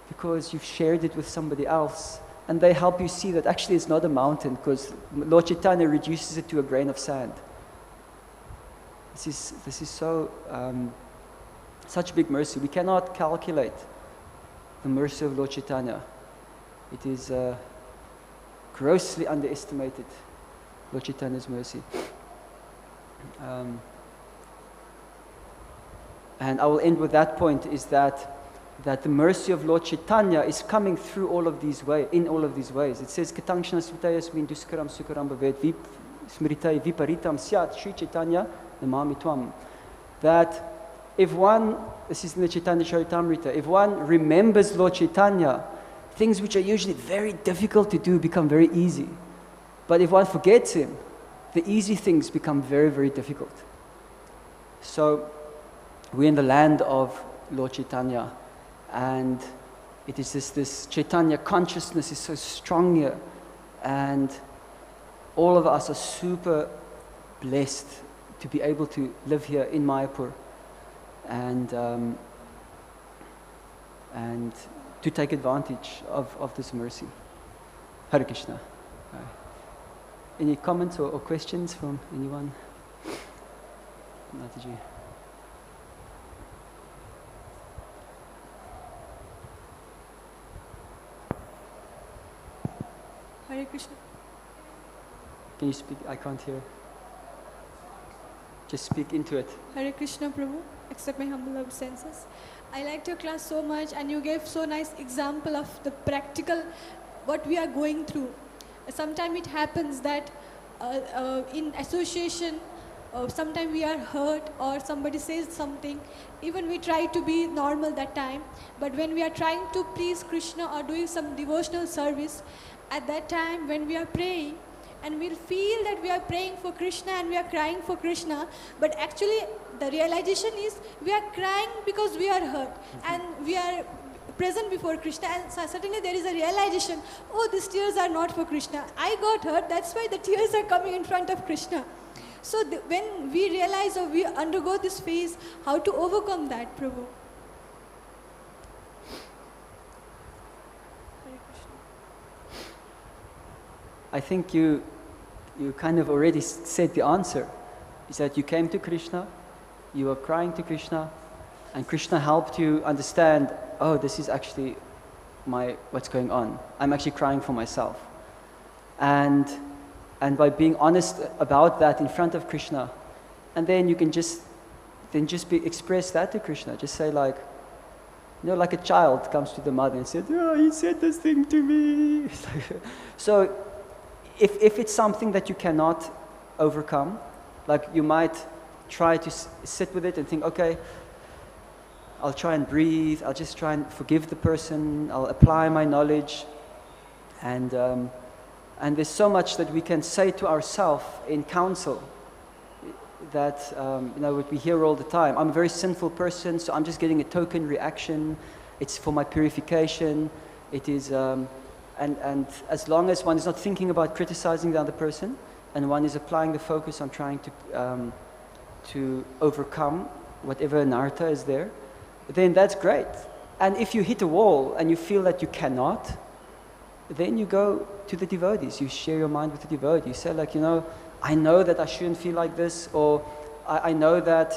[SPEAKER 1] because you've shared it with somebody else, and they help you see that actually it's not a mountain, because Lord Chaitanya reduces it to a grain of sand. This is so such big mercy. We cannot calculate the mercy of Lord Chaitanya. It is grossly underestimated, Lord Chaitanya's mercy. And I will end with that point, is that the mercy of Lord Chaitanya is coming through all of these ways, in all of these ways. It says, Katangshana svitayasmin duskaram sukaram bhavet smritai viparitam syat Sri Chaitanya namami tvam. That if one, this is in the Chaitanya Charitamrita, if one remembers Lord Chaitanya, things which are usually very difficult to do become very easy. But if one forgets him, the easy things become very, very difficult. So we're in the land of Lord Chaitanya, and it is this Chaitanya consciousness is so strong here, and all of us are super blessed to be able to live here in Mayapur, and to take advantage of this mercy. Hare Krishna. Any comments or questions from anyone? Mataji.
[SPEAKER 2] Hare Krishna.
[SPEAKER 1] Can you speak? I can't hear. Just speak into it.
[SPEAKER 2] Hare Krishna, Prabhu. Accept my humble obeisances. I liked your class so much, and you gave so nice example of the practical, what we are going through. Sometimes it happens that in association, sometimes we are hurt or somebody says something. Even we try to be normal that time, but when we are trying to please Krishna or doing some devotional service, at that time when we are praying, and we'll feel that we are praying for Krishna and we are crying for Krishna, but actually the realization is we are crying because we are hurt, and we are present before Krishna, and suddenly there is a realization, oh, these tears are not for Krishna. I got hurt, that's why the tears are coming in front of Krishna. So when we realize or we undergo this phase, how to overcome that, Prabhu? Hare Krishna.
[SPEAKER 1] I think you kind of already said the answer. Is that you came to Krishna, you were crying to Krishna, and Krishna helped you understand, oh, this is actually what's going on. I'm actually crying for myself. And by being honest about that in front of Krishna, and then you can just express that to Krishna. Just say like, like a child comes to the mother and says, oh, he said this thing to me. So if it's something that you cannot overcome, like you might try to sit with it and think, okay, I'll try and breathe, I'll just try and forgive the person, I'll apply my knowledge. And there's so much that we can say to ourselves in counsel that, what we hear all the time. I'm a very sinful person, so I'm just getting a token reaction. It's for my purification. It is, and as long as one is not thinking about criticizing the other person, and one is applying the focus on trying to overcome whatever anartha is there, then that's great. And if you hit a wall and you feel that you cannot, then you go to the devotees. You share your mind with the devotee. You say like, I know that I shouldn't feel like this, or I know that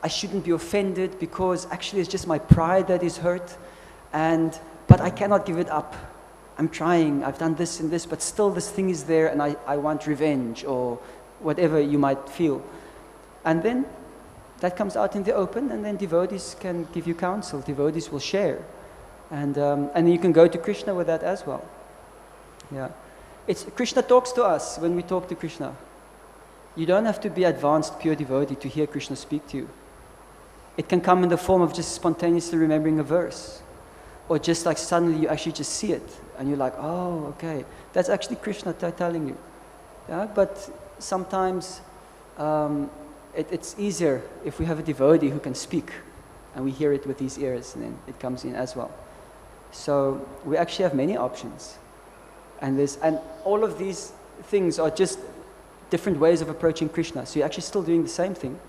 [SPEAKER 1] I shouldn't be offended because actually it's just my pride that is hurt, but I cannot give it up. I'm trying, I've done this and this, but still this thing is there and I want revenge or whatever you might feel. And then that comes out in the open, and then devotees can give you counsel. Devotees will share. And then you can go to Krishna with that as well. Yeah. Krishna talks to us when we talk to Krishna. You don't have to be advanced pure devotee to hear Krishna speak to you. It can come in the form of just spontaneously remembering a verse. Or just like suddenly you actually just see it. And you're like, oh, okay. That's actually Krishna telling you. Yeah? But sometimes it's easier if we have a devotee who can speak. And we hear it with these ears, and then it comes in as well. So we actually have many options. And all of these things are just different ways of approaching Krishna. So you're actually still doing the same thing.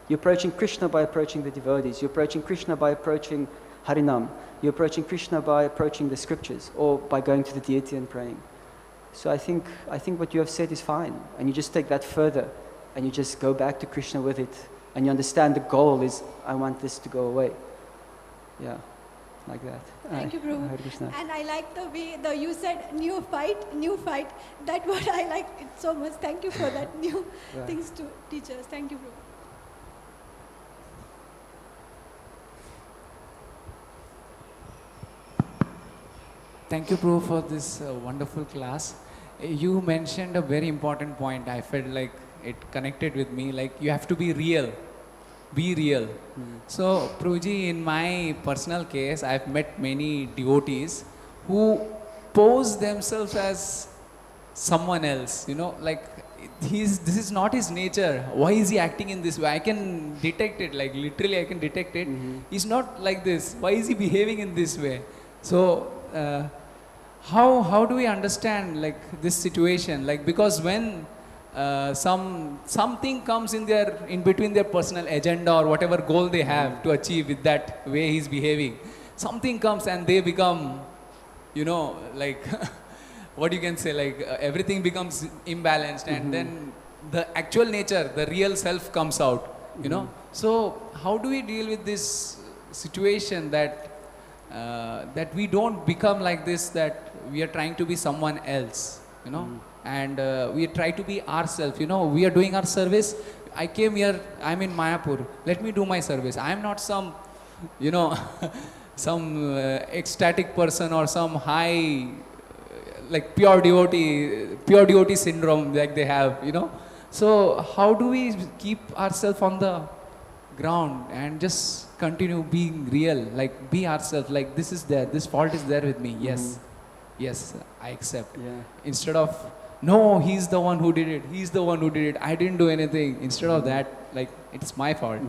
[SPEAKER 1] You're approaching Krishna by approaching the devotees. You're approaching Krishna by approaching Harinam. You're approaching Krishna by approaching the scriptures, or by going to the deity and praying. So I think what you have said is fine. And you just take that further, and you just go back to Krishna with it. And you understand the goal is, I want this to go away. Yeah, like that.
[SPEAKER 2] Thank you, Prabhu.
[SPEAKER 1] Hare Krishna.
[SPEAKER 2] And I like the way you said new fight. That what I like it so much. Thank you for that new things to teach us. Thank you, Prabhu.
[SPEAKER 3] Thank you, Prabhu, for this wonderful class. You mentioned a very important point. I felt like it connected with me. Like, you have to be real. Be real. So, Prabhuji, in my personal case, I've met many devotees who pose themselves as someone else. Like, this is not his nature. Why is he acting in this way? I can detect it. Like, literally, I can detect it. He's not like this. Why is he behaving in this way? So, how do we understand like this situation? Like, because when something comes in between their personal agenda or whatever goal they have to achieve with that way he's behaving, something comes and they become, like what you can say, like everything becomes imbalanced, and then the actual nature, the real self comes out. So how do we deal with this situation that we don't become like this, that we are trying to be someone else, and we try to be ourselves, we are doing our service. I came here, I'm in Mayapur, let me do my service. I'm not some, some ecstatic person or some high, like pure devotee syndrome like they have, So how do we keep ourselves on the ground and just continue being real, like be ourselves, like this is there, this fault is there with me, yes, I accept. Instead of, no, he's the one who did it, I didn't do anything. Instead of that, like, it's my fault.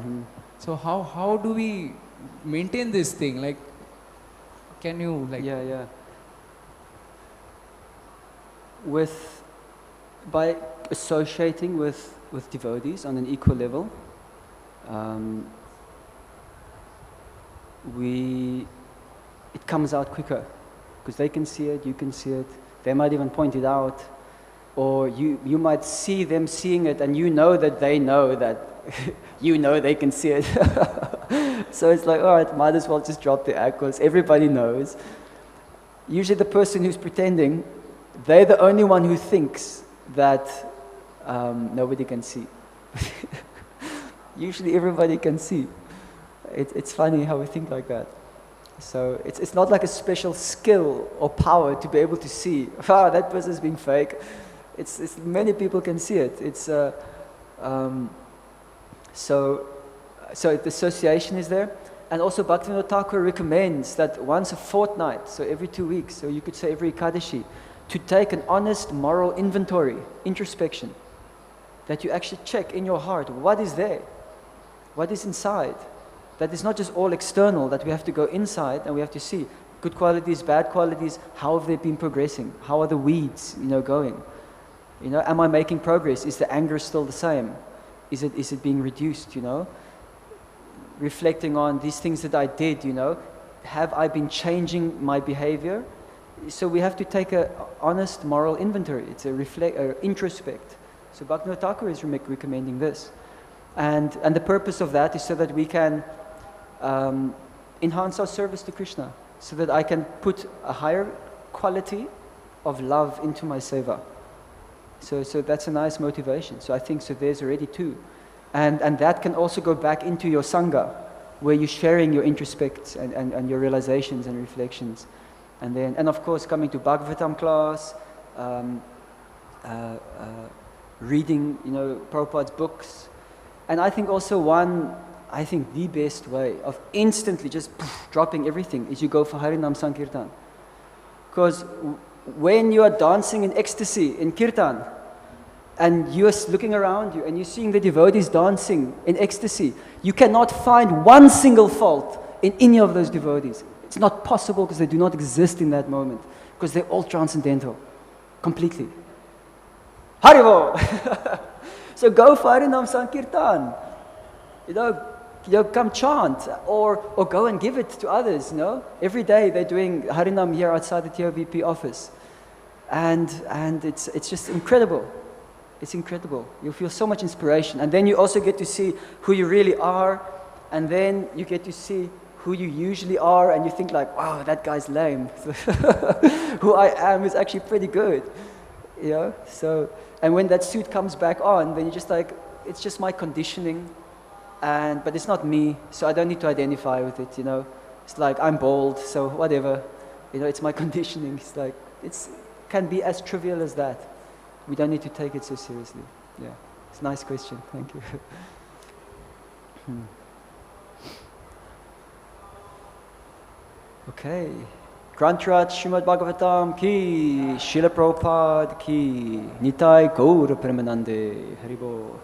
[SPEAKER 3] So how do we maintain this thing? Like, Can you like?
[SPEAKER 1] Yeah. By associating with devotees on an equal level, it comes out quicker because they can see it, you can see it. They might even point it out, or you might see them seeing it, and you know that they know that you know they can see it. So it's like, all right, might as well just drop the act because everybody knows. Usually the person who's pretending, they're the only one who thinks that nobody can see. Usually everybody can see. It's funny how we think like that. So it's not like a special skill or power to be able to see, that person's being fake. It's many people can see it. So the association is there. And also Bhaktivinoda Thakur recommends that once a fortnight, so every 2 weeks, so you could say every Ekadashi, to take an honest moral inventory, introspection, that you actually check in your heart, what is there? What is inside? That is not just all external, that we have to go inside and we have to see good qualities, bad qualities, how have they been progressing? How are the weeds, going? Am I making progress? Is the anger still the same? Is it being reduced, Reflecting on these things that I did, have I been changing my behavior? So we have to take an honest moral inventory. It's a introspect. So Bhaktivinoda Thakur is recommending this. And the purpose of that is so that we can enhance our service to Krishna, so that I can put a higher quality of love into my seva. So that's a nice motivation. So I think there's already two. And that can also go back into your sangha, where you're sharing your introspects and your realizations and reflections. And of course, coming to Bhagavatam class, reading, Prabhupada's books. And I think also the best way of instantly just dropping everything is you go for Harinam Sankirtan. Because when you are dancing in ecstasy in Kirtan, and you are looking around you and you're seeing the devotees dancing in ecstasy, you cannot find one single fault in any of those devotees. It's not possible because they do not exist in that moment, because they're all transcendental, completely. Haribo! So go for Harinam Sankirtan. Come chant or go and give it to others. Every day they're doing Harinam here outside the TOVP office, and it's just incredible. It's incredible. You feel so much inspiration, and then you also get to see who you really are, and then you get to see who you usually are, and you think like, wow, that guy's lame. Who I am is actually pretty good. So, and when that suit comes back on, then you're just like, it's just my conditioning, but it's not me, so I don't need to identify with it. It's like I'm bald, so whatever. It's my conditioning. It's like it can be as trivial as that. We don't need to take it so seriously. Yeah, it's a nice question. Thank you. Okay. Grantrat Srimad Bhagavatam ki, Srila Prabhupada ki, Nitai Gaura Premanande, Haribo.